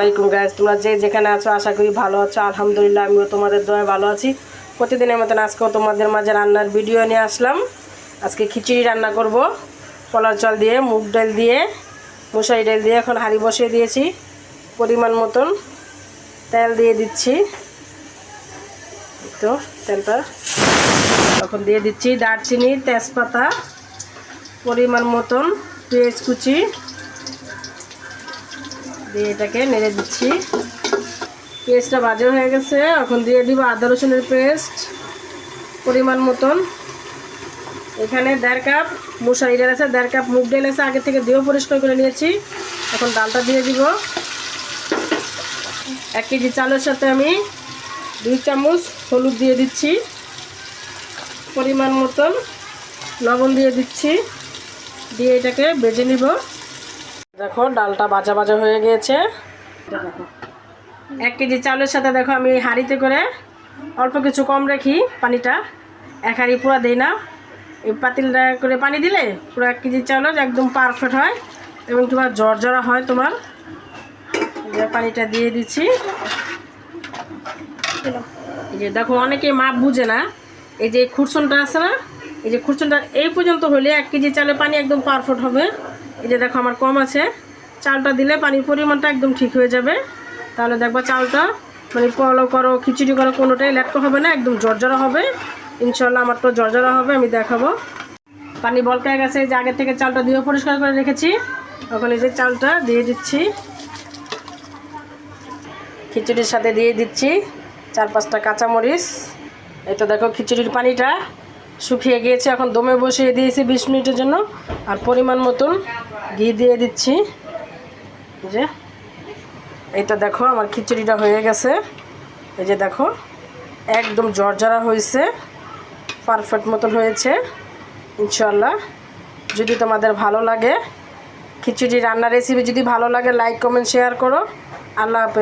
আলাইকুম গাইস, তোমরা যে যেখানে আছো আশা করি ভালো আছো। আলহামদুলিল্লাহ আমিও তোমাদের দয়ায় ভালো আছি। প্রতিদিনের মতন আজকেও তোমাদের মাঝে রান্নার ভিডিও নিয়ে আসলাম। আজকে খিচুড়ি রান্না করব কলার চাল দিয়ে, মুগ ডাল দিয়ে, মুসারি ডাল দিয়ে। এখন হাঁড়ি বসিয়ে দিয়েছি, পরিমাণ মতন তেল দিয়ে দিচ্ছি। তো তেলটা এখন দিয়ে দিচ্ছি দারচিনি, তেজপাতা, পরিমাণ মতন পেঁয়াজ কুচি দিয়ে এটাকে নেড়ে দিচ্ছি। পেঁয়াজটা ভাজা হয়ে গেছে, এখন দিয়ে দিব আদা রসুনের পেস্ট পরিমাণ মতন। এখানে 1.5 কাপ মুসারি ডাল আছে, 1.5 কাপ মুগ ডাল আছে, আগে থেকে দিয়েও পরিষ্কার করে নিয়েছি। এখন ডালটা দিয়ে দিব। 1 কেজি চালের সাথে আমি 2 চামচ হলুদ দিয়ে দিচ্ছি, পরিমাণ মতন লবণ দিয়ে দিচ্ছি, দিয়ে এটাকে ভেজে নিব। দেখো ডালটা ভাজা ভাজা হয়ে গিয়েছে। 1 কেজি চালের সাথে দেখো আমি হাঁড়িতে করে অল্প কিছু কম রাখি পানিটা, 1 হাঁড়ি পুরো দিই না। এই পাতিলটা করে পানি দিলে পুরো 1 কেজি চালের একদম পারফেক্ট হয় এবং তোমার ঝরঝরা হয়। তোমার পানিটা দিয়ে দিচ্ছি। এই যে দেখো অনেকে মাপ বুঝে না, এই যে খুরসনটা আছে না, এই যে খুরসনটা এই পর্যন্ত হলে 1 কেজি চালের পানি একদম পারফেক্ট হবে। এই যে দেখো আমার কম আছে, চালটা দিলে পানির পরিমাণটা একদম ঠিক হয়ে যাবে। তাহলে দেখবা চালটা মানে পোলাও করো, খিচুড়ি করো, কোনোটাই লেটকা হবে না, একদম ঝরঝরা হবে। ইনশাল্লাহ আমার তো ঝরঝরা হবে, আমি দেখাবো। পানি বলকায় গেছে, যে আগে থেকে চালটা দিয়ে পরিষ্কার করে রেখেছি। এখন এই যে চালটা দিয়ে দিচ্ছি, খিচুড়ির সাথে দিয়ে দিচ্ছি 4-5টা কাঁচামরিচ। এই তো দেখো খিচুড়ির পানিটা শুকিয়ে গিয়েছে, এখন দমে বসিয়ে দিয়েছি 20 মিনিটের জন্য। আর পরিমাণ মতন ঘি দিয়ে দিচ্ছি। যে এই তো দেখো আমার খিচুড়িটা হয়ে গেছে। এই যে দেখো একদম ঝরঝরা হয়েছে, পারফেক্ট মতন হয়েছে। ইনশাল্লাহ যদি তোমাদের ভালো লাগে খিচুড়ি রান্নার রেসিপি যদি ভালো লাগে, লাইক কমেন্ট শেয়ার করো। আল্লাহ হাফেজ।